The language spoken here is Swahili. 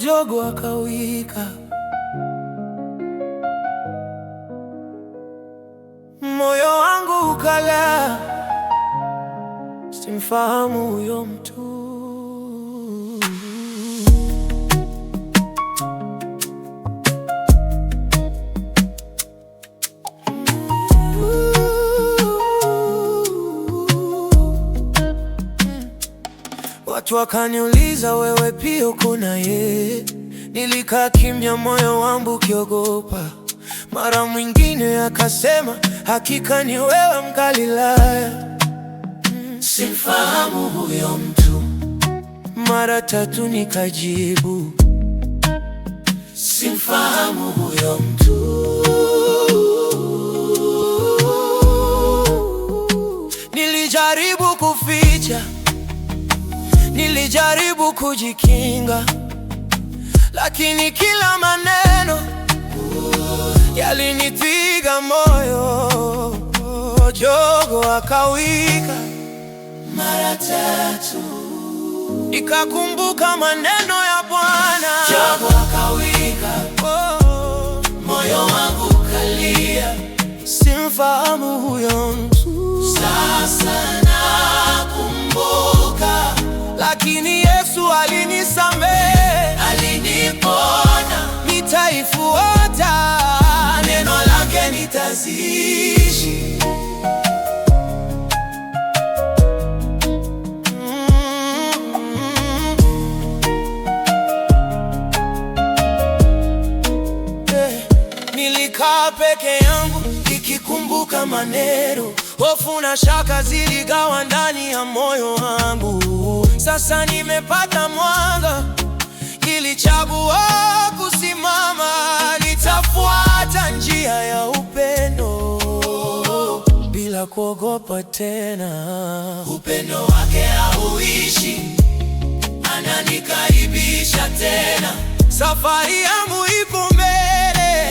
Jogoo akawika, moyo wangu ukala, simfahamu huyo mtu. Watu wakaniuliza, wewe pia uko na yeye? Nilikaa kimya, moyo wangu ukiogopa. Mara mwingine akasema, hakika ni wewe Mgalilaya. Simfahamu huyo mtu. Mara tatu nikajibu, simfahamu huyo mtu. Nilijaribu kuficha, nilijaribu kujikinga, lakini kila maneno yalinipiga moyo. Jogoo akawika mara tatu, nikakumbuka maneno ya Bwana. Jogoo akawika, moyo wangu ukalia, simfahamu huyo mtu. Sasa nakumbuka, lakini Yesu alinisamehe, aliniponya. Nitaifuata neno lake, nitaziishi. Nilikaa peke yangu nikikumbuka maneno, hofu na shaka ziligawa ndani ya moyo wangu. Sasa nimepata mwanga, nilichagua kusimama. Nitafuata njia ya upendo bila kuogopa tena. Upendo wake hauishi, ananikaribisha tena. Safari yangu ipo mbele,